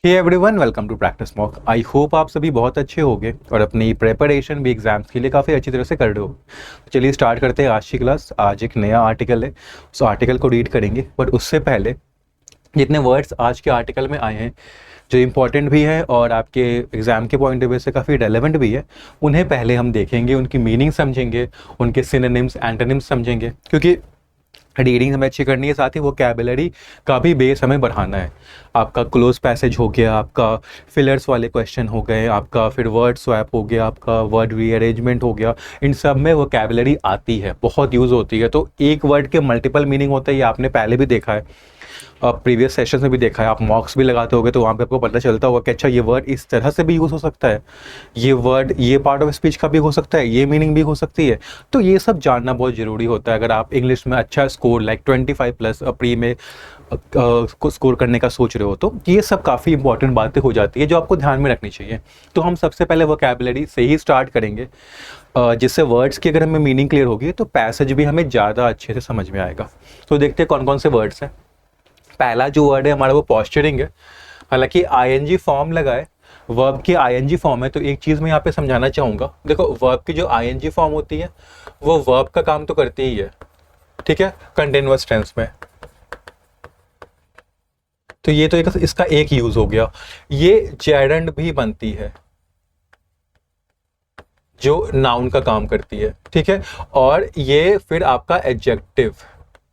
Hey everyone, welcome to practice mock. I hope आप सभी बहुत अच्छे होंगे और अपनी प्रिपरेशन भी एग्जाम्स के लिए काफ़ी अच्छी तरह से कर रहे हो। तो चलिए स्टार्ट करते हैं आज की क्लास। आज एक नया आर्टिकल है, उस आर्टिकल को रीड करेंगे, बट उससे पहले जितने वर्ड्स आज के आर्टिकल में आए हैं जो इम्पॉर्टेंट भी है और आपके एग्ज़ाम के पॉइंट ऑफ व्यू से काफ़ी रेलेवेंट भी है, उन्हें पहले हम देखेंगे, उनकी मीनिंग समझेंगे, उनके सिनोनिम्स एंटोनिम्स समझेंगे, क्योंकि रीडिंग हमें अच्छी करनी है, साथ ही वोकैबुलरी का भी बेस हमें बढ़ाना है। आपका क्लोज पैसेज हो गया, आपका फिलर्स वाले क्वेश्चन हो गए, आपका फिर वर्ड स्वैप हो गया, आपका वर्ड रीअरेंजमेंट हो गया, इन सब में वोकैबुलरी आती है, बहुत यूज़ होती है। तो एक वर्ड के मल्टीपल मीनिंग होते हैं, ये आपने पहले भी देखा है, प्रीवियस सेशंस में भी देखा है। आप मॉक्स भी लगाते होगे तो वहाँ पे आपको पता चलता होगा कि अच्छा ये वर्ड इस तरह से भी यूज़ हो सकता है, ये वर्ड ये पार्ट ऑफ स्पीच का भी हो सकता है, ये मीनिंग भी हो सकती है। तो ये सब जानना बहुत ज़रूरी होता है अगर आप इंग्लिश में अच्छा स्कोर लाइक 25+ प्री में स्कोर करने का सोच रहे हो। तो ये सब काफ़ी इंपॉर्टेंट बातें हो जाती है जो आपको ध्यान में रखनी चाहिए। तो हम सबसे पहले वोकैबुलरी से ही स्टार्ट करेंगे, जिससे वर्ड्स की अगर हमें मीनिंग क्लियर होगी तो पैसेज भी हमें ज़्यादा अच्छे से समझ में आएगा। तो देखते हैं कौन कौन से वर्ड्स हैं। पहला जो वर्ड है हमारा वो पॉस्चरिंग है। हालांकि आईएनजी फॉर्म लगा है, वर्ब की आईएनजी फॉर्म है, तो एक चीज़ मैं यहाँ पे समझाना चाहूँगा। देखो, वर्ब की जो आईएनजी फॉर्म होती है वो वर्ब का काम तो करती ही है, ठीक है, कंटिन्यूअस टेंस में। तो ये तो इसका एक यूज हो गया। ये जेरंड भी बनती है जो नाउन का काम करती है, ठीक है, और ये फिर आपका एडजेक्टिव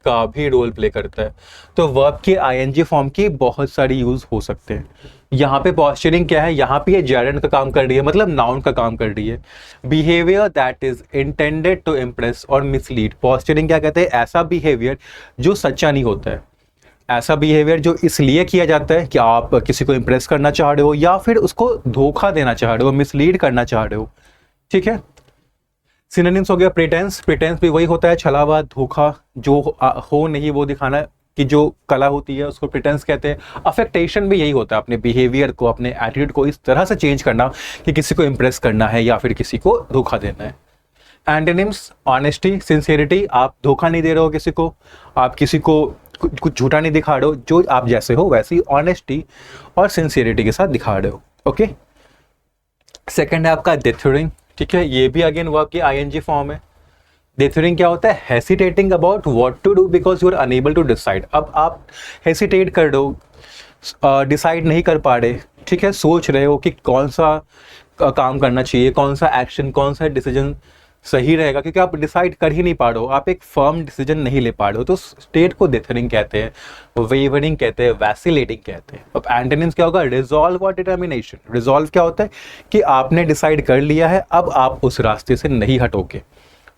का भी रोल प्ले करता है। तो वर्ब की आईएनजी फॉर्म की बहुत सारी यूज हो सकते हैं। यहाँ पे पॉस्चरिंग क्या है, यहाँ पे ये जेरंड का काम कर रही है, मतलब नाउन का काम कर रही है। Behaviour that is intended to impress और मिसलीड। पॉस्चरिंग क्या कहते हैं, ऐसा बिहेवियर जो सच्चा नहीं होता है, ऐसा बिहेवियर जो इसलिए किया जाता है कि आप किसी को इम्प्रेस करना चाह रहे हो या फिर उसको धोखा देना चाह रहे हो, मिसलीड करना चाह रहे हो, ठीक है। सिनोनिम्स हो गया प्रिटेंस। प्रिटेंस भी वही होता है, छलावा, धोखा, जो हो नहीं वो दिखाना की जो कला होती है उसको प्रिटेंस कहते हैं। अफेक्टेशन भी यही होता है, अपने बिहेवियर को, अपने एटीट्यूड को इस तरह से चेंज करना कि किसी को इम्प्रेस करना है या फिर किसी को धोखा देना है। एंटोनिम्स ऑनेस्टी, सिंसियरिटी, आप धोखा नहीं दे रहे हो किसी को, आप किसी को कुछ झूठा नहीं दिखा रहे हो, जो आप जैसे हो वैसी ऑनेस्टी और सिंसियरिटी के साथ दिखा रहे हो, ओके। सेकंड है आपका डिथरिंग, ठीक है, ये भी अगेन वर्ब की आईएनजी फॉर्म है। डिथरिंग क्या होता है, hesitating about what to do because you are unable to decide. अब आप हेसिटेट कर रहे हो, डिसाइड नहीं कर पा रहे, ठीक है, सोच रहे हो कि कौन सा काम करना चाहिए, कौन सा एक्शन, कौन सा डिसीजन सही रहेगा, क्योंकि आप डिसाइड कर ही नहीं पा रहे हो, आप एक फर्म डिसीजन नहीं ले पा रहे हो। तो स्टेट को डिथरिंग कहते हैं, वेवरिंग कहते हैं, वैसिलेटिंग कहते हैं। अब एंटोनिम्स क्या होगा, रिजॉल्व और डिटर्मिनेशन। रिजॉल्व क्या होता है कि आपने डिसाइड कर लिया है, अब आप उस रास्ते से नहीं हटोगे।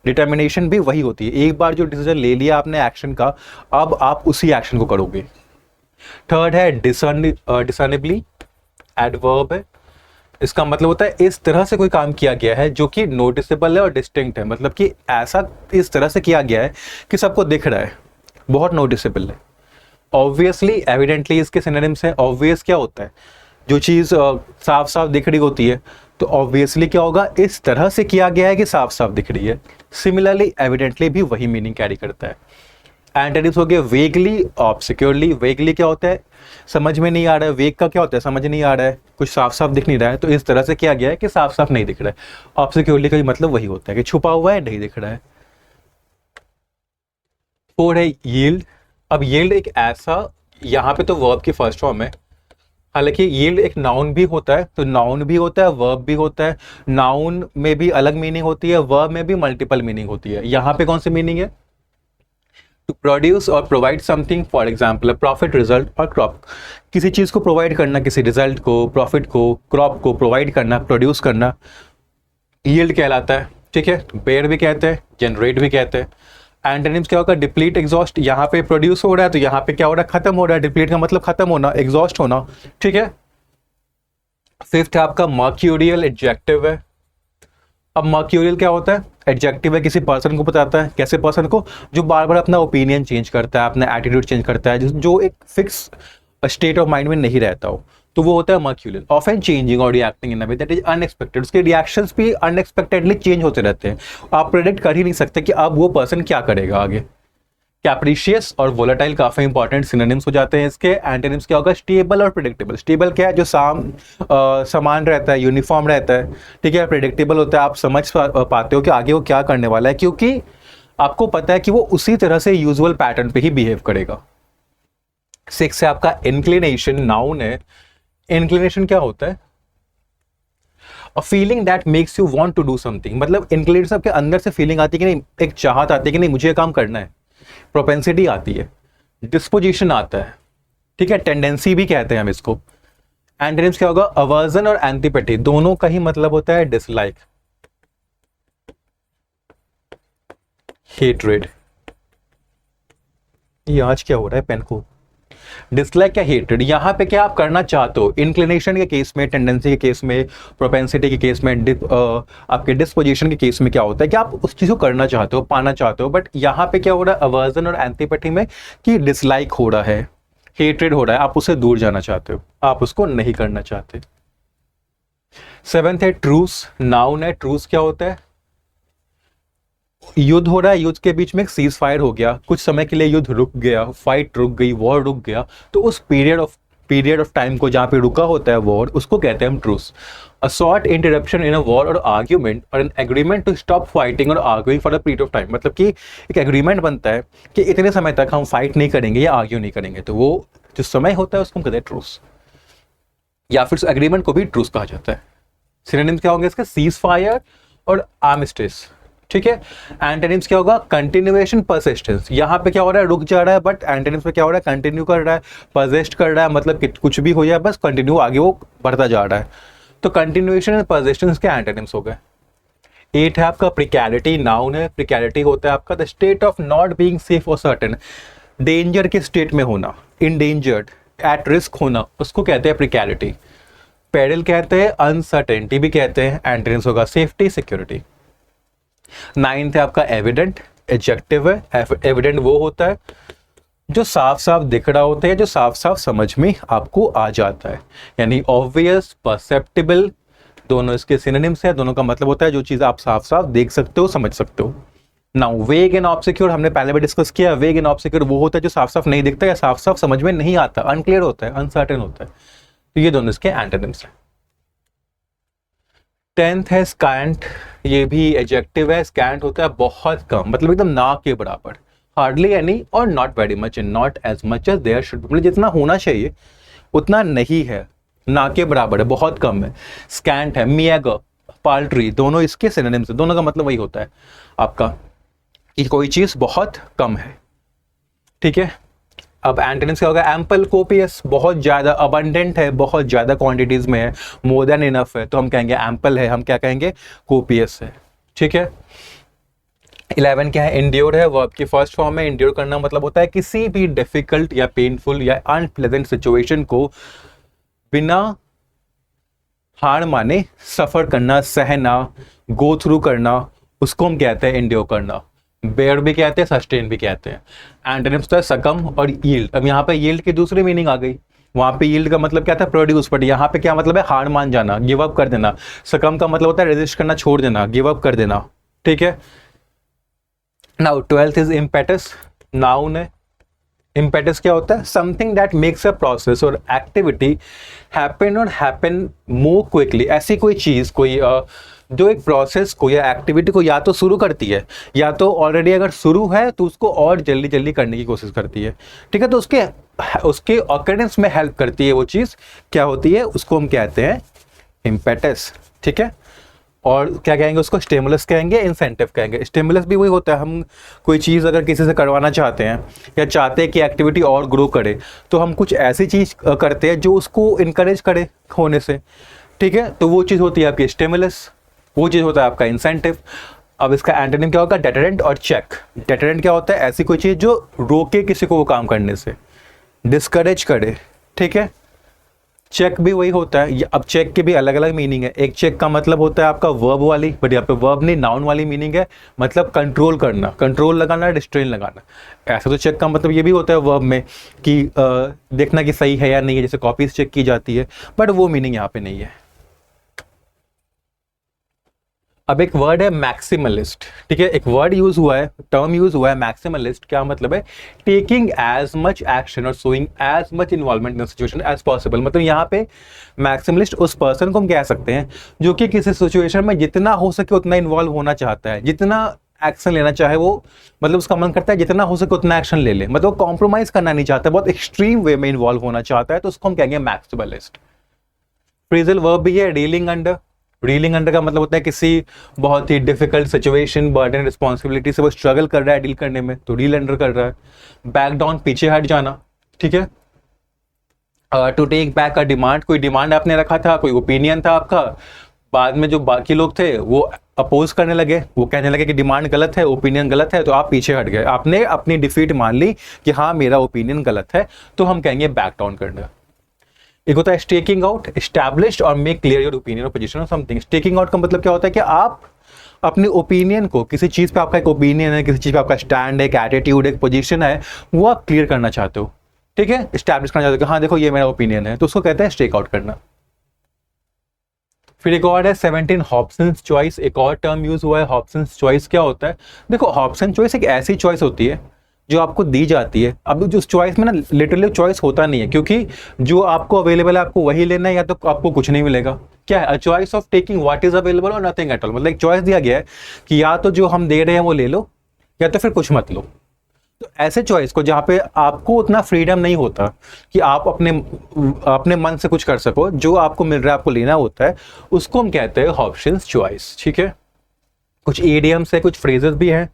डिटर्मिनेशन भी वही होती है, एक बार जो डिसीजन ले लिया आपने एक्शन का, अब आप उसी एक्शन को करोगे। थर्ड है डिसर्नेबली, एडवर्ब है। इसका मतलब होता है इस तरह से कोई काम किया गया है जो कि नोटिसेबल है और डिस्टिंक्ट है, मतलब कि ऐसा इस तरह से किया गया है कि सबको दिख रहा है, बहुत नोटिसेबल है। ऑब्वियसली, एविडेंटली इसके सिनोनिम्स है। ऑब्वियस क्या होता है, जो चीज़ साफ साफ दिख रही होती है, तो ऑब्वियसली क्या होगा, इस तरह से किया गया है कि साफ साफ दिख रही है। सिमिलरली एविडेंटली भी वही मीनिंग कैरी करता है। एंटोनिम्स हो गए वेगली, ऑब्सक्योरली। वेगली क्या होता है, समझ में नहीं आ रहा है। वेग का क्या होता है, समझ नहीं आ रहा है, कुछ साफ साफ दिख नहीं रहा है, तो इस तरह से किया गया है कि साफ साफ नहीं दिख रहा है। ऑब्सक्योरली का मतलब वही होता है कि छुपा हुआ है, नहीं दिख रहा है। फोर है यील्ड। अब यील्ड एक ऐसा, यहाँ पे तो वर्ब की फर्स्ट फॉर्म है, हालांकि यील्ड एक नाउन भी होता है, तो नाउन भी होता है, वर्ब भी होता है। नाउन में भी अलग मीनिंग होती है, वर्ब में भी मल्टीपल मीनिंग होती है। यहाँ पे कौन सी मीनिंग है, टू प्रोड्यूस और provide something, for example profit, result और क्रॉप। किसी चीज़ को प्रोवाइड करना, किसी रिजल्ट को, प्रॉफिट को, क्रॉप को प्रोवाइड करना, प्रोड्यूस करना, यील्ड कहलाता है, ठीक है। बेयर भी कहते हैं, जनरेट भी कहते हैं। एंटोनिम्स क्या होगा, डिप्लीट, एग्जॉस्ट। यहाँ पे प्रोड्यूस हो रहा है तो यहाँ पे क्या हो रहा है, खत्म हो रहा है। डिप्लीट का मतलब खत्म होना, एग्जॉस्ट होना, ठीक है। फिफ्थ है आपका मर्क्यूरियल, एडजेक्टिव है। अब मर्क्यूरियल क्या होता है, एडजेक्टिव है, किसी पर्सन को बताता है। कैसे पर्सन को, जो बार बार अपना ओपिनियन चेंज करता है, अपना एटीट्यूड चेंज करता है, जो एक फिक्स स्टेट ऑफ माइंड में नहीं रहता हो, तो वो होता है मर्क्यूरियल। ऑफन चेंजिंग और reacting in a way that is unexpected. उसके रिएक्शंस भी अनएक्सपेक्टेडली चेंज होते रहते हैं, आप प्रेडिक्ट कर ही नहीं सकते कि अब वो पर्सन क्या करेगा आगे, कैप्रिशियस और वोलेटाइल काफी इंपॉर्टेंट सिनोनिम्स हो जाते हैं इसके। एंटोनिम्स क्या होगा? स्टेबल और प्रेडिक्टेबल। स्टेबल क्या है? जो समान रहता है, यूनिफॉर्म रहता है, ठीक है। प्रेडिक्टेबल होता है, आप समझ पाते हो कि आगे वो क्या करने वाला है, क्योंकि आपको पता है कि वो उसी तरह से यूजुअल पैटर्न पे ही बिहेव करेगा। 6 है आपका इंक्लिनेशन, नाउन है। इंक्लिनेशन क्या होता है? A feeling that makes you want to do something. मतलब इंक्लिनेशन आपके अंदर से फीलिंग आती है कि नहीं, एक चाहत आती है कि नहीं मुझे ये काम करना है, प्रोपेंसिटी आती है, डिस्पोजिशन आता है, ठीक है, टेंडेंसी भी कहते हैं हम इसको। एंटोनिम्स क्या होगा? अवर्जन और एंटीपैथी, दोनों का ही मतलब होता है डिसलाइक, हेट्रेड। ये आज क्या हो रहा है पेन को? डिसलाइक या हेट्रेड, यहां पे क्या आप करना चाहते हो? इंक्लिनेशन के केस में, टेंडेंसी के केस में, प्रोपेंसिटी के केस में, आपके डिस्पोजिशन के केस में क्या होता है कि आप उस चीज को करना चाहते हो, पाना चाहते हो। बट यहां पे क्या हो रहा है अवर्जन और एंटीपैथी में कि डिसलाइक हो रहा है, हेट्रेड हो रहा है, आप उससे दूर जाना चाहते हो, आप उसको नहीं करना चाहते। 7th है ट्रूस, नाउन है। ट्रूस क्या होता है? युद्ध हो रहा है, युद्ध के बीच में एक सीज फायर हो गया, कुछ समय के लिए युद्ध रुक गया, फाइट रुक गई, वॉर रुक गया, तो उस पीरियड ऑफ टाइम को जहां पे रुका होता है वॉर, उसको कहते हैं हम truce. A short interruption in a war और आर्ग्यूमेंट और an agreement to stop fighting और arguing for a period of time. मतलब कि एक एग्रीमेंट बनता है कि इतने समय तक हम फाइट नहीं करेंगे या आर्ग्यू नहीं करेंगे, तो वो जो समय होता है उसको हम कहते हैं ट्रूस, या फिर एग्रीमेंट को भी ट्रूस कहा जाता है। सिनोनिम्स क्या होंगे इसके? सीज फायर और आर्मिस्टिस, ठीक है। एंटोनिम्स क्या होगा? Continuation, persistence. यहां पे क्या हो रहा है? रुक जा रहा है, बट एंटोनिम्स में क्या हो रहा है? कंटिन्यू कर रहा है, परसिस्ट कर रहा है, मतलब कि कुछ भी हो जाए बस कंटिन्यू आगे वो बढ़ता जा रहा है। तो कंटिन्यूएशन एंड परसिस्टेंस के एंटोनिम्स हो गए। 8 है आपका प्रिकैरिटी, नाउन है। प्रिकैरिटी होता है आपका the state of not being safe और सर्टेन, डेंजर के स्टेट में होना, इंडेंजर्ड, एट रिस्क होना, उसको कहते हैं प्रिकैरिटी। पेरिल कहते हैं, अनसर्टेनिटी भी कहते हैं। एंटोनिम्स होगा सेफ्टी, सिक्योरिटी। 9th है आपका एविडेंट, एडजेक्टिव है। एविडेंट वो होता है जो साफ साफ दिख रहा होता है, जो साफ साफ समझ में आपको आ जाता है, यानी ऑब्वियस, परसेप्टिबल, दोनों इसके सिनोनिम्स है। दोनों का मतलब होता है जो चीज आप साफ साफ देख सकते हो, समझ सकते हो। नाउ वेग एंड ऑब्सक्योर हमने पहले भी डिस्कस किया। वेग एंड ऑब्सक्योर वो होता है जो साफ साफ नहीं दिखता या साफ साफ समझ में नहीं आता, अनक्लियर होता है, अनसर्टेन होता है। तो ये दोनों इसके एंटोनिम्स हैं। 10th है स्कैंट, ये भी एडजेक्टिव है। स्कैंट होता है बहुत कम, मतलब एकदम ना के बराबर, हार्डली एनी और not very much and not as much as there should be, मतलब जितना होना चाहिए उतना नहीं है, ना के बराबर है, बहुत कम है। स्कैंट है। मियागर, पाल्ट्री, दोनों इसके सिनोनिम्स हैं। दोनों का मतलब वही होता है आपका कि कोई चीज बहुत कम है, ठीक है। अब एंटोनिम्स क्या होगा? एम्पल, कोपियस, बहुत ज्यादा, अबंडेंट है, बहुत ज्यादा क्वांटिटीज में है, मोर देन इनफ है, तो हम कहेंगे एम्पल है, हम क्या कहेंगे? कोपियस है, ठीक है। 11 क्या है? इंड्योर है, वर्ब की फर्स्ट फॉर्म में। इंड्योर करना मतलब होता है किसी भी डिफिकल्ट या पेनफुल या अनप्लेजेंट सिचुएशन को बिना हार माने सफर करना, सहना, गो थ्रू करना, उसको हम कहते हैं इंड्योर करना। बेयर भी कहते हैं, सस्टेन भी कहते हैं। एंटोनिम्स तो है सकम और यील्ड। अब यहाँ पे यील्ड की दूसरी मीनिंग आ गई। वहां पे यील्ड का मतलब क्या था? प्रोड्यूस, बट यहाँ पे क्या मतलब है? हार मान जाना, गिव अप कर देना। सकम का मतलब होता है रेजिस्ट करना, छोड़ देना, गिव अप कर देना, ठीक है। Now 12th is impetus, noun है। इम्पेटस क्या होता है? Something that makes a process और एक्टिविटी हैपन और हैपन मोर क्विकली। ऐसी कोई चीज, कोई जो एक प्रोसेस को या एक्टिविटी को या तो शुरू करती है, या तो ऑलरेडी अगर शुरू है तो उसको और जल्दी जल्दी करने की कोशिश करती है, ठीक है। तो उसके ऑकरेंस में हेल्प करती है वो चीज, क्या होती है? उसको हम कहते हैं इम्पेटस, ठीक है। और क्या कहेंगे उसको? स्टिमुलस कहेंगे, इंसेंटिव कहेंगे। स्टिमुलस भी वही होता है, हम कोई चीज़ अगर किसी से करवाना चाहते हैं या चाहते हैं कि एक्टिविटी और ग्रो करे, तो हम कुछ ऐसी चीज़ करते हैं जो उसको इनकरेज करे होने से, ठीक है। तो वो चीज़ होती है आपकी स्टिमुलस, वो चीज़ होता है आपका इंसेंटिव। अब इसका एंटोनिम क्या होगा? डेटरेंट और चेक। डेटरेंट क्या होता है? ऐसी कोई चीज़ जो रोके किसी को वो काम करने से, डिस्करेज करे, ठीक है। चेक भी वही होता है। अब चेक के भी अलग अलग मीनिंग है। एक चेक का मतलब होता है आपका वर्ब वाली, बट यहाँ पे वर्ब नहीं, नाउन वाली मीनिंग है, मतलब कंट्रोल करना, कंट्रोल लगाना, डिस्ट्रेन लगाना। ऐसा तो चेक का मतलब ये भी होता है वर्ब में कि देखना कि सही है या नहीं है, जैसे कॉपीज चेक की जाती है, बट वो मीनिंग यहाँ पे नहीं है। अब एक वर्ड है मैक्सिमलिस्ट, ठीक है, एक वर्ड यूज हुआ है, टर्म यूज हुआ है मैक्सिमलिस्ट। क्या मतलब है? टेकिंग एज मच एक्शन और showing as much involvement in situation as possible. मतलब यहाँ पे मैक्सिमलिस्ट उस पर्सन को हम कह सकते हैं जो कि किसी सिचुएशन में जितना हो सके उतना इन्वॉल्व होना चाहता है, जितना एक्शन लेना चाहे वो, मतलब उसका मन करता है जितना हो सके उतना एक्शन ले ले, मतलब वो कॉम्प्रोमाइज करना नहीं चाहता, बहुत एक्सट्रीम वे में इन्वॉल्व होना चाहता है, तो उसको हम कहेंगे मैक्सिमलिस्ट। फ्रेजल वर्ब भी है रीलिंग अंडर। रीलिंग अंडर का मतलब होता है किसी बहुत ही डिफिकल्ट सिचुएशन, बर्डन, रिस्पॉन्सिबिलिटी से वो स्ट्रगल कर रहा है डील करने में, तो रील अंडर कर रहा है। बैक डाउन, पीछे हट जाना, ठीक है। To take back a demand, कोई डिमांड आपने रखा था, कोई ओपिनियन था आपका, बाद में जो बाकी लोग थे वो अपोज करने लगे, वो कहने लगे कि डिमांड गलत है, ओपिनियन गलत है, तो आप पीछे हट गए, आपने अपनी डिफीट मान ली कि हाँ मेरा ओपिनियन गलत है, तो हम कहेंगे बैक डाउन करना। एक होता है स्टेकिंग आउट, एस्टैब्लिश्ड और मेक क्लियर योर ओपिनियन और position on something. Staking out का मतलब क्या होता है कि आप अपने ओपिनियन को, किसी चीज पे आपका एक ओपिनियन है, किसी चीज पे आपका स्टैंड है, एक एटीट्यूड, एक पोजीशन है, वो आप क्लियर करना चाहते हो, ठीक है, एस्टैब्लिश करना चाहते हो कि हाँ देखो ये मेरा ओपिनियन है, तो उसको कहते हैं स्टेक आउट करना। फिर एक और है 17 हॉब्सन्स चॉइस, एक और टर्म यूज हुआ है हॉब्सन्स चॉइस। क्या होता है? देखो हॉब्सन चॉइस एक ऐसी चॉइस होती है जो आपको दी जाती है। अब जो चॉइस में ना लिटरली चॉइस होता नहीं है, क्योंकि जो आपको अवेलेबल है आपको वही लेना है, या तो आपको कुछ नहीं मिलेगा। क्या है? A choice of taking what is available और नथिंग एट ऑल। मतलब एक चॉइस दिया गया है कि या तो जो हम दे रहे हैं वो ले लो, या तो फिर कुछ मत लो। तो ऐसे चॉइस को जहाँ पे आपको उतना फ्रीडम नहीं होता कि आप अपने मन से कुछ कर सको, जो आपको मिल रहा है आपको लेना होता है, उसको हम कहते हैं हॉब्सन्स चॉइस, ठीक है। कुछ इडियम्स है, कुछ फ्रेजेस भी हैं।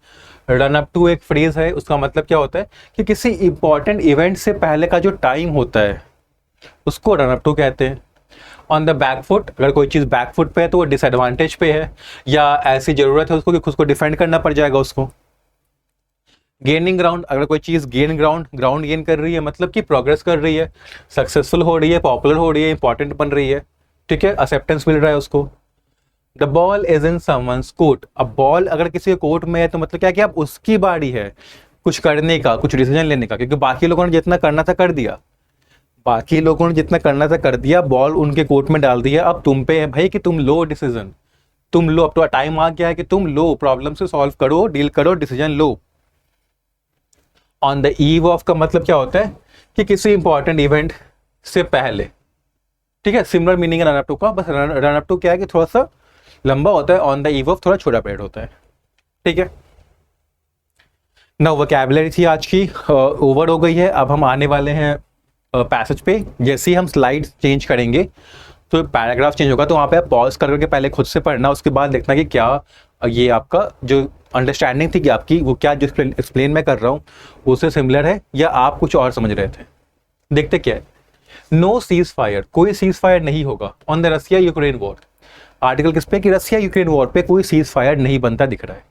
रन अप टू एक फ्रेज है, उसका मतलब क्या होता है कि किसी इंपॉर्टेंट इवेंट से पहले का जो टाइम होता है उसको रन अप टू कहते हैं। ऑन द बैक फुट, अगर कोई चीज़ बैक फुट पे है तो वो डिसएडवांटेज पे है, या ऐसी जरूरत है उसको कि खुद को डिफेंड करना पड़ जाएगा उसको। गेनिंग ग्राउंड, अगर कोई चीज़ ग्राउंड गेन कर रही है, मतलब कि प्रोग्रेस कर रही है, सक्सेसफुल हो रही है, पॉपुलर हो रही है, इंपॉर्टेंट बन रही है, ठीक है, एक्सेप्टेंस मिल रहा है उसको। The ball is in someone's court, अब बॉल अगर किसी के कोर्ट में है तो मतलब क्या है कि अब उसकी बारी है कुछ करने का, कुछ डिसीजन लेने का, क्योंकि बाकी लोगों ने जितना करना था कर दिया, बाकी लोगों ने जितना करना था कर दिया, बॉल उनके कोर्ट में डाल दिया, अब तुम पे है भाई कि तुम लो डिसीजन, तुम लो, अब तो टाइम आ गया है कि तुम लो, प्रॉब्लम से सॉल्व करो, डील करो, decision low. On the eve of का मतलब क्या होता है कि किसी इंपॉर्टेंट इवेंट से पहले, ठीक है, सिमिलर मीनिंग है रन अप टू का, बस रन अप टू क्या है कि थोड़ा सा लंबा होता है, ऑन द ईव ऑफ थोड़ा छोटा पीरियड होता है, ठीक है। ना वोकैबुलरी थी आज की, ओवर हो गई है। अब हम आने वाले हैं पैसेज पे। जैसे ही हम स्लाइड चेंज करेंगे तो पैराग्राफ चेंज होगा, तो वहाँ पे आप पॉज करके पहले खुद से पढ़ना, उसके बाद देखना कि क्या ये आपका जो अंडरस्टैंडिंग थी कि आपकी, वो क्या जो एक्सप्लेन मैं कर रहा हूँ उससे सिमिलर है, या आप कुछ और समझ रहे थे। देखते क्या है। नो सीज फायर, कोई सीज फायर नहीं होगा on the Russia Ukraine war. Article किस पे? कि रसिया यूक्रेन वॉर पे कोई सीज फायर नहीं बनता दिख रहा है।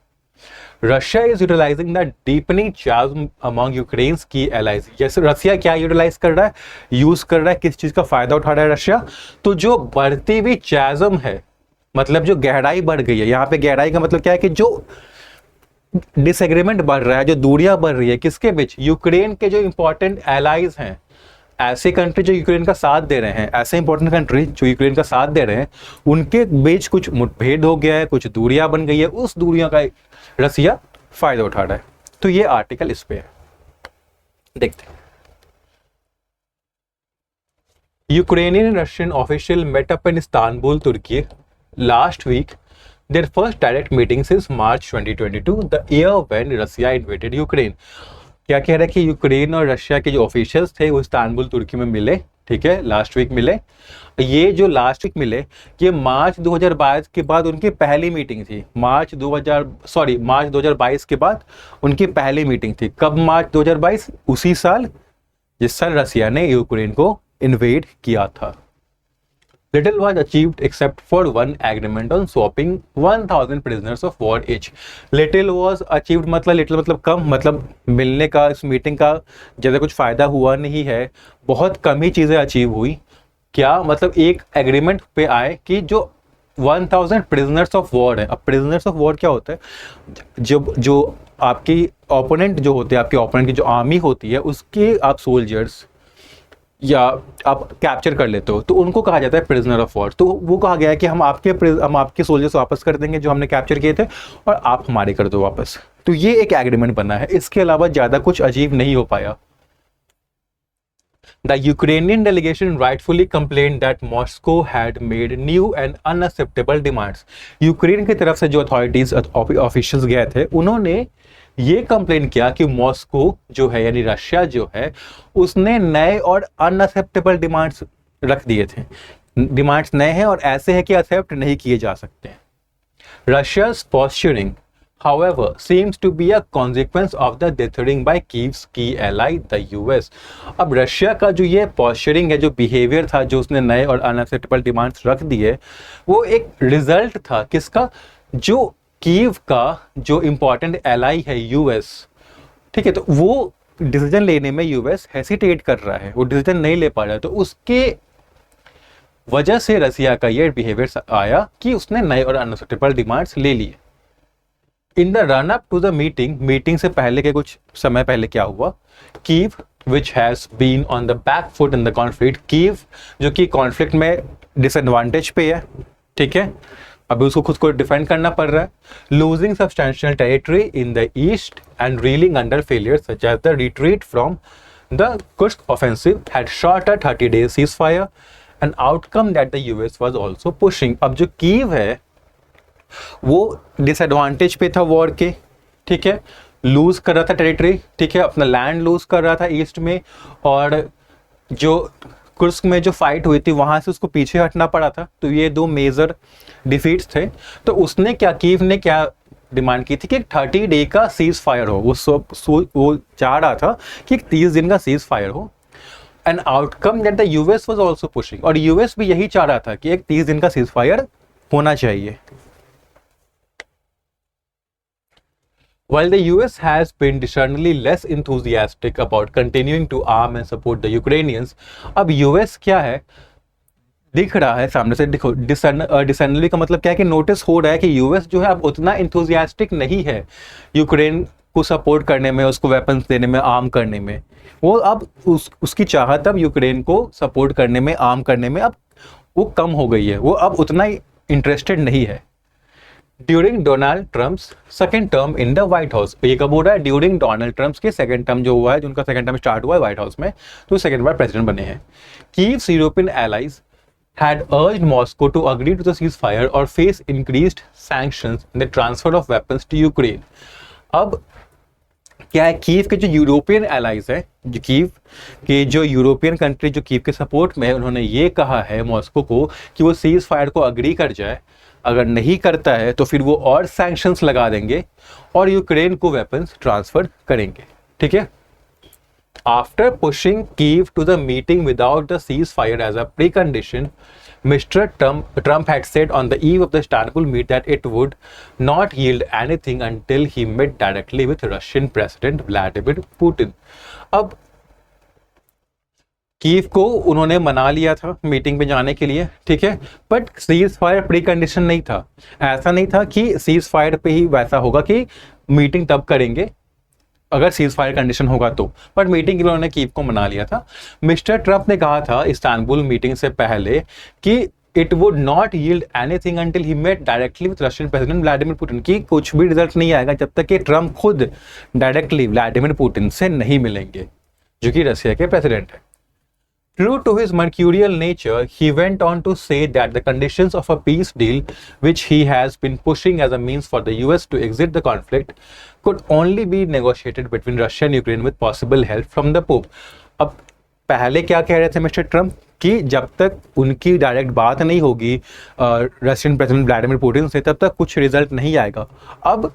Russia is utilizing the deepening chasm among Ukraine's की एलाइज। जैसे रसिया क्या यूटिलाइज कर रहा है, यूज कर रहा है, किस चीज का फायदा उठा रहा है रशिया? तो जो बढ़ती हुई चैजम है, मतलब जो गहराई बढ़ गई है, यहाँ पे गहराई का मतलब क्या है कि जो डिसएग्रीमेंट बढ़ रहा है, जो दूरियां बढ़ रही है, किसके बीच? यूक्रेन के जो इंपॉर्टेंट एलाइज हैं, ऐसे कंट्री जो यूक्रेन का साथ दे रहे हैं, ऐसे इंपॉर्टेंट कंट्री जो यूक्रेन का साथ दे रहे हैं, उनके बीच कुछ मुठभेड़ हो गया है, कुछ दूरियां बन गई है, उस दूरियां का रसिया फायदा उठा रहा है। तो ये आर्टिकल इस पे है, देखते हैं। Ukrainian Russian official met up in Istanbul, Turkey last week their first direct meeting since March 2022, the year when Russia invaded Ukraine। क्या कह रहा है कि यूक्रेन और रशिया के जो ऑफिशियल्स थे वो इस्तांबुल तुर्की में मिले, ठीक है, लास्ट वीक मिले। ये जो लास्ट वीक मिले, ये मार्च 2022 के बाद उनकी पहली मीटिंग थी। मार्च 2022 के बाद उनकी पहली मीटिंग थी। कब? मार्च 2022, उसी साल जिस साल रसिया ने यूक्रेन को इन्वेड किया था। Little was achieved except for one agreement on swapping 1000 prisoners of war each। Little was achieved मतलब little मतलब कम, मतलब मिलने का, इस मीटिंग का ज़्यादा कुछ फ़ायदा हुआ नहीं है, बहुत कम ही चीज़ें अचीव हुई। क्या मतलब? एक एग्रीमेंट पे आए कि जो 1000 प्रिजनर्स ऑफ वॉर है। अब प्रिजनर्स ऑफ वॉर क्या होता है? जो आपकी ओपोनेंट जो होते हैं, आपके ओपोनेंट की जो आर्मी होती है, उसके आप सोल्जर्स, या आप कैप्चर कर लेते हो तो उनको कहा जाता है प्रिजनर ऑफ वॉर। तो वो कहा गया है कि हम आपके सोल्जर्स वापस कर देंगे जो हमने कैप्चर किए थे, और आप हमारे कर दो वापस। तो ये एक एग्रीमेंट बना है, इसके अलावा ज़्यादा कुछ अजीब नहीं हो पाया। The Ukrainian delegation rightfully complained that Moscow had made new and unacceptable demands. Ukraine की तरफ से जो अथॉरिटीज ऑफिशियल्स गए थे, उन्होंने ये कंप्लेन किया कि मॉस्को जो है यानी रशिया जो है, उसने नए और अनअक्सेप्टेबल डिमांड्स रख दिए थे। डिमांड्स नए हैं और ऐसे हैं कि एक्सेप्ट नहीं किए जा सकते। Russia's posturing, however, seems to be a consequence of the dithering by Kyiv's key ally, the US. अब रशिया का जो ये posturing है, जो बिहेवियर था, जो उसने नए और अनएक्सेप्टेबल डिमांड्स रख दिए, वो एक रिजल्ट था किसका? जो कीव का जो इंपॉर्टेंट एलाई है यूएस, ठीक है, तो वो डिसीजन लेने में यूएस हेसिटेट कर रहा है, वो डिसीजन नहीं ले पा रहा है। तो उसके वजह से रसिया का ये बिहेवियर आया कि उसने नए और अनएक्सेप्टेबल डिमांड्स ले लिए। In the run up to the meeting से पहले के कुछ समय पहले क्या हुआ? Kyiv which has been on the back foot in the conflict, Kyiv जो कि कॉन्फ्लिक्ट में डिसएडवांटेज पे है, ठीक है, अभी उसको खुद को डिफेंड करना पड़ रहा है। Losing substantial territory in the east and reeling under failure such as the retreat from the Kursk offensive had short a 30 days ceasefire, an outcome that the US was also pushing। अब जो Kyiv है वो disadvantage पे था war के, ठीक है, loose कर रहा था टेरिटरी, ठीक है, अपना लैंड लूज कर रहा था ईस्ट में, और जो कुर्स्क में जो फाइट हुई थी वहां से उसको पीछे हटना पड़ा था। तो ये दो मेजर डिफीट्स थे। तो उसने क्या, कीव ने क्या डिमांड की थी कि 30 डे का सीज फायर हो। वो चाह रहा था कि 30 दिन का सीज फायर हो। An outcome that the US was also pushing, और यूएस भी यही चाह रहा था कि एक 30 दिन का सीज फायर होना चाहिए। While the US has been discernibly less enthusiastic about continuing to arm and support the Ukrainians, अब US क्या है, दिख रहा है सामने से, देखो डिसर्नली का मतलब क्या है कि नोटिस हो रहा है कि यूएस जो है अब उतना इंथुजियास्टिक नहीं है यूक्रेन को सपोर्ट करने में, उसको वेपन्स देने में, आर्म करने में। वो अब उसकी चाहत अब यूक्रेन को सपोर्ट करने में, आर्म करने में अब वो कम हो गई है, वो अब उतना इंटरेस्टेड नहीं है। During Donald Trump's second term in the white house, ये कब हो रहा है? ड्यूरिंग डोनाल्ड ट्रम्प्स के सेकेंड टर्म जो हुआ है, जिनका सेकेंड टर्म स्टार्ट हुआ है व्हाइट हाउस में, तो सेकेंड बार प्रेसिडेंट बने हैं। Kyiv's European allies had urged Moscow to agree to the ceasefire or face increased sanctions in the transfer of weapons to Ukraine। अब क्या है, कीव के जो यूरोपियन एलाइज है, जो कीव के जो यूरोपियन कंट्री जो कीव के सपोर्ट में है, उन्होंने ये कहा है मॉस्को को कि वो सीज फायर को अग्री कर जाए। अगर नहीं करता है तो फिर वो और सैंक्शंस लगा देंगे और यूक्रेन को वेपन्स ट्रांसफर करेंगे, ठीक है। After pushing Kyiv to the meeting without the ceasefire as a precondition, Mr. Trump had said on the eve of the Istanbul meet that it would not yield anything until he met directly with Russian President Vladimir Putin। अब Kyiv को उन्होंने मना लिया था meeting पे जाने के लिए, ठीक है, but cease fire pre condition नहीं था। ऐसा नहीं था कि सीज फायर पे ही वैसा होगा कि मीटिंग तब करेंगे अगर सीज फायर कंडीशन होगा तो, पर मीटिंग के लिए उन्होंने कीव को मना लिया था। मिस्टर ट्रम्प ने कहा था इस्तांबुल मीटिंग से पहले कि it would not yield anything until he met directly with Russian president Vladimir Putin, की कुछ भी रिजल्ट नहीं आएगा जब तक कि ट्रम्प खुद डायरेक्टली व्लादिमीर पुतिन से नहीं मिलेंगे, जो कि रशिया के प्रेसिडेंट है। True to his mercurial nature, he went on to say that the conditions of a peace deal, which he has been pushing as a means for the US to exit the conflict, could only be negotiated between Russia and Ukraine with possible help from the Pope। अब पहले क्या कह रहे थे mister Trump कि जब तक उनकी डायरेक्ट बात नहीं होगी रशियन प्रेसिडेंट व्लादिमीर पुतिन से, तब तक कुछ रिजल्ट नहीं आएगा। अब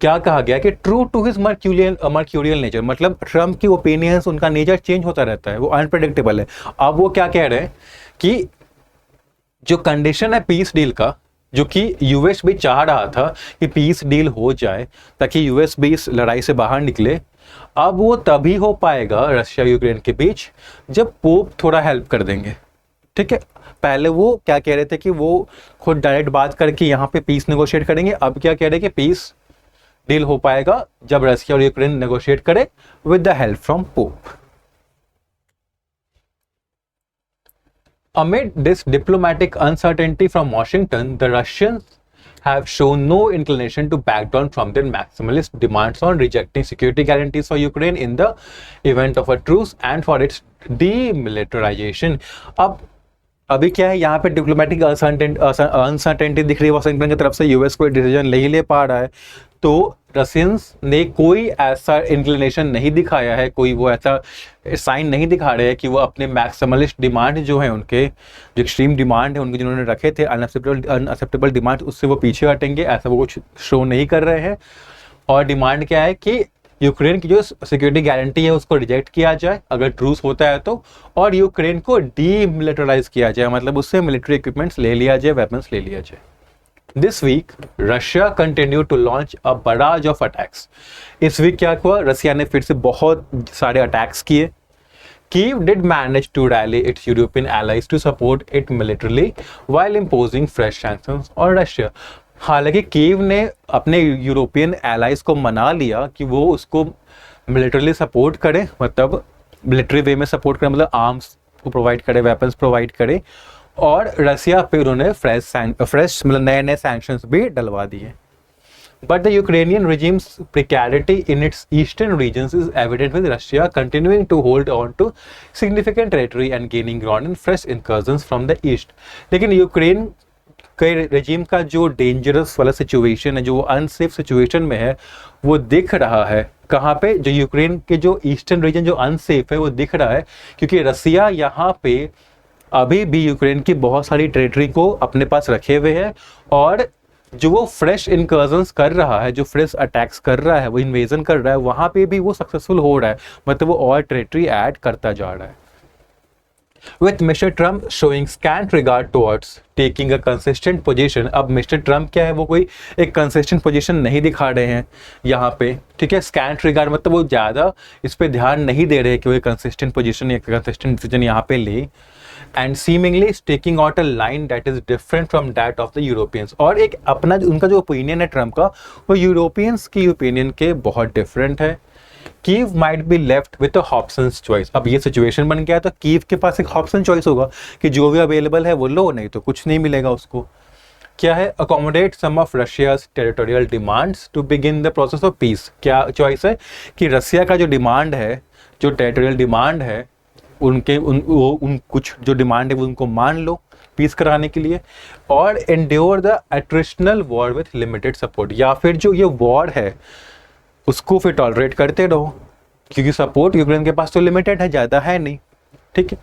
क्या कहा गया कि true to his mercurial nature, मतलब ट्रम्प की ओपिनियंस, उनका नेचर चेंज होता रहता है, वो अनप्रेडिक्टेबल है। अब वो क्या कह रहे हैं कि जो कंडीशन है पीस डील का, जो कि यूएस भी चाह रहा था कि पीस डील हो जाए ताकि यूएस भी इस लड़ाई से बाहर निकले, अब वो तभी हो पाएगा रशिया यूक्रेन के बीच जब पोप थोड़ा हेल्प कर देंगे, ठीक है। पहले वो क्या कह रहे थे कि वो खुद डायरेक्ट बात करके यहाँ पे पीस नेगोशिएट करेंगे, अब क्या कह रहे हैं कि पीस डील हो पाएगा जब रशिया और यूक्रेन नेगोशिएट करे with the help from pope. Amid this diplomatic uncertainty from Washington, the Russians have shown no inclination to back down from their maximalist demands on rejecting security guarantees for Ukraine in the event of a truce and for its demilitarization. अब अभी क्या है, यहाँ पे diplomatic uncertainty दिख रही है Washington की तरफ से, यूएस कोई डिसीजन नहीं ले पा रहा है, तो रशियंस ने कोई ऐसा इंक्लिनेशन नहीं दिखाया है, कोई वो ऐसा साइन नहीं दिखा रहे हैं कि वो अपने मैक्सिमलिस्ट डिमांड जो है, उनके जो एक्सट्रीम डिमांड है उनके जिन्होंने रखे थे अनएक्सेप्टेबल डिमांड, उससे वो पीछे हटेंगे, ऐसा वो कुछ शो नहीं कर रहे हैं। और डिमांड क्या है कि यूक्रेन की जो सिक्योरिटी गारंटी है उसको रिजेक्ट किया जाए अगर ट्रूस होता है तो, और यूक्रेन को डीमिलिटराइज किया जाए, मतलब उससे मिलिट्री इक्विपमेंट्स ले लिया जाए, वेपन्स ले लिया जाए। This week Russia continue to launch a barrage of attacks. इस वीक क्या हुआ, रशिया ने फिर से बहुत सारे अटैक्स किए। Kyiv did manage to rally its European allies to support it militarily while imposing fresh sanctions on Russia. हालांकि कीव ने अपने यूरोपियन एलाइज को मना लिया कि वो उसको मिलिटरली सपोर्ट करे, मतलब मिलिट्री वे में सपोर्ट करे, मतलब आर्म्स को प्रोवाइड करे, वेपन्स प्रोवाइड करे, और रशिया पे उन्होंने फ्रेश मतलब नए नए सैंक्शंस भी डलवा दिए। But the Ukrainian regime's precarity in its eastern regions is evident, with Russia continuing to hold on to significant territory and gaining ground in fresh incursions from the east. लेकिन Ukraine के regime का जो dangerous वाला situation है, जो unsafe situation में है, वो दिख रहा है कहाँ पे, जो यूक्रेन के जो ईस्टर्न रीजन जो अनसेफ है वो दिख रहा है क्योंकि रसिया यहाँ पे अभी भी यूक्रेन की बहुत सारी टेरिटरी को अपने पास रखे हुए है, और जो वो फ्रेश इनकर्जन्स कर रहा है, जो फ्रेश अटैक्स कर रहा है, वो इन्वेजन कर रहा है, वहां पे भी वो सक्सेसफुल हो रहा है, मतलब वो और टेरिटरी ऐड करता जा रहा है। With Mr. Trump showing scant regard towards taking a consistent position, अब मिस्टर ट्रम्प क्या है, वो कोई एक कंसिस्टेंट पोजीशन नहीं दिखा रहे हैं यहाँ पे, ठीक है। स्कैंट रिगार्ड मतलब वो ज़्यादा इस पे ध्यान नहीं दे रहे कि वो कंसिस्टेंट पोजीशन या कंसिस्टेंट डिसीजन यहाँ पे ले, and seemingly staking out a line that is different from that of the Europeans. और एक अपना उनका जो ओपिनियन है ट्रम्प का, वो यूरोपियंस की ओपिनियन के बहुत डिफरेंट है। Kyiv might be left with a Hobson's choice. अब ये सिचुएशन बन गया तो कीव के पास एक हॉब्सन चॉइस होगा कि जो भी अवेलेबल है वो लो, नहीं तो कुछ नहीं मिलेगा उसको। क्या है, accommodate some of Russia's territorial demands to begin the process of peace. क्या चॉइस है कि रसिया का जो डिमांड है, जो टेरिटोरियल डिमांड है, उनके उन कुछ जो डिमांड है वो उनको मान लो पीस कराने के लिए, और endure the attritional war with limited support, या फिर जो ये वॉर है उसको फिर टॉलरेट करते रहो क्योंकि सपोर्ट यूक्रेन के पास तो लिमिटेड है, ज्यादा है नहीं, ठीक है।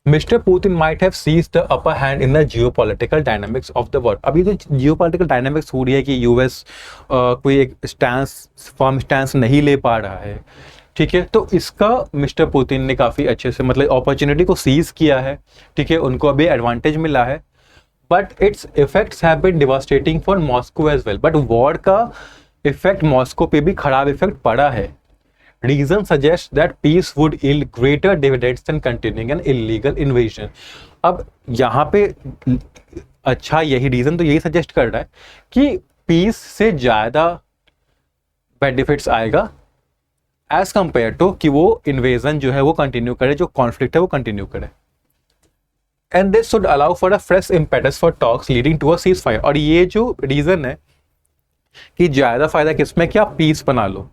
Mister Putin might have seized the upper hand in the geopolitical dynamics of the world. अभी तो जियोपॉलिटिकल डायनामिक्स हो रही है कि यूएस कोई एक फर्म स्टैंस नहीं ले पा रहा है, ठीक है, तो इसका मिस्टर पुतिन ने काफ़ी अच्छे से मतलब अपॉर्चुनिटी को सीज किया है, ठीक है, उनको अभी एडवांटेज मिला है, but its effects have been devastating for Moscow as well. But war का इफेक्ट मॉस्को पे भी खराब इफेक्ट पड़ा है। Reason suggests that peace would yield greater dividends than continuing an illegal invasion. अब यहाँ पे अच्छा यही रीजन तो यही सजेस्ट कर रहा है कि पीस से ज्यादा बेनिफिट्स आएगा एज कंपेयर टू कि वो इन्वेजन जो है वो कंटिन्यू करे, जो कॉन्फ्लिक्ट है वो कंटिन्यू करे। And this should allow for a fresh impetus for talks leading to a ceasefire. और ये जो रीजन है कि ज्यादा फायदा किसमें कि आप पीस बना लो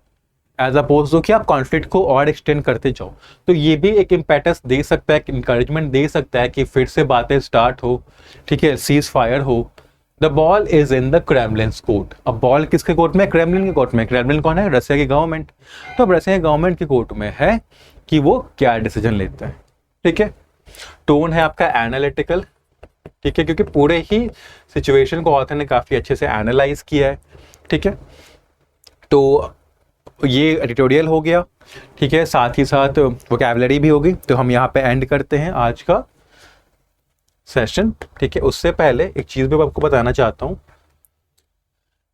एज अपोज टू कि आप कॉन्फ्लिक्ट को और एक्सटेंड करते जाओ, तो ये भी एक इम्पेटस दे सकता है, इंकरेजमेंट दे सकता है कि फिर से बातें स्टार्ट हो, ठीक है, सीज फायर हो। The ball is in the Kremlin's court. अब बॉल किसके कोर्ट में? क्रेमलिन के कोर्ट में। क्रेमलिन कौन है? रसिया की गवर्नमेंट। तो अब रसिया की गवर्नमेंट के कोर्ट में है कि वो क्या डिसीजन लेता है, ठीक है। टोन है आपका एनालिटिकल, ठीक है, क्योंकि पूरे ही सिचुएशन को ऑथर ने काफी अच्छे से एनालाइज किया है, ठीक है। तो ये एडिटोरियल हो गया, ठीक है, साथ ही साथ वोकैबुलरी भी होगी। तो हम यहाँ पे एंड करते हैं आज का सेशन, ठीक है। उससे पहले एक चीज भी आपको बताना चाहता हूँ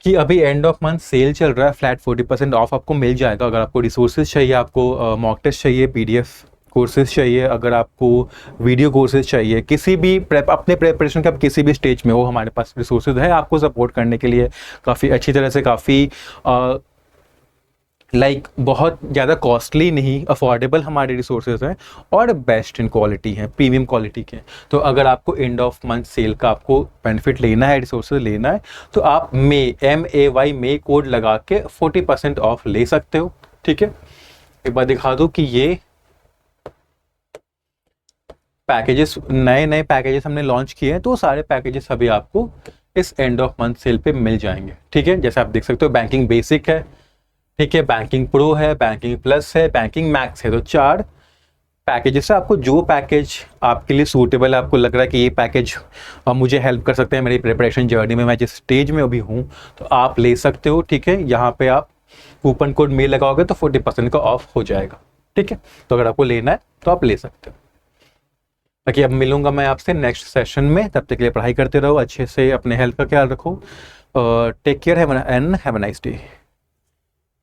कि अभी एंड ऑफ मंथ सेल चल रहा है, फ्लैट 40% ऑफ आपको मिल जाएगा। अगर आपको रिसोर्सेज चाहिए, आपको मॉक टेस्ट चाहिए, पीडीएफ कोर्सेज चाहिए, अगर आपको वीडियो कोर्सेज चाहिए, किसी भी अपने प्रेपरेशन के आप किसी भी स्टेज में हो, हमारे पास रिसोर्सेज है आपको सपोर्ट करने के लिए काफ़ी अच्छी तरह से, काफ़ी बहुत ज़्यादा कॉस्टली नहीं, अफोर्डेबल हमारे रिसोर्सेज हैं और बेस्ट इन क्वालिटी हैं, प्रीमियम क्वालिटी के। तो अगर आपको एंड ऑफ मंथ सेल का आपको बेनिफिट लेना है, रिसोर्सेज लेना है, तो आप MAY कोड लगा के 40% ऑफ ले सकते हो। ठीक है, एक बार दिखा दूँ कि ये पैकेजेस, नए पैकेजेस हमने लॉन्च किए हैं, तो सारे पैकेजेस अभी आपको इस एंड ऑफ मंथ सेल पे मिल जाएंगे। ठीक है, जैसे आप देख सकते हो बैंकिंग बेसिक है, ठीक है, बैंकिंग प्रो है, बैंकिंग प्लस है, बैंकिंग मैक्स है। तो 4 पैकेजेस है, आपको जो पैकेज आपके लिए सूटेबल है, आपको लग रहा है कि ये पैकेज मुझे हेल्प कर सकते हैं मेरी प्रिपरेशन जर्नी में, मैं जिस स्टेज में अभी हूँ, तो आप ले सकते हो। ठीक है, यहाँ पे आप कूपन कोड मेल लगाओगे तो 40% का ऑफ हो जाएगा। ठीक है, तो अगर आपको लेना है तो आप ले सकते हो। बाकी अब मिलूंगा मैं आपसे नेक्स्ट सेशन में, तब तक के लिए पढ़ाई करते रहो, अच्छे से अपने हेल्थ का ख्याल रखो। Take care, have a nice day.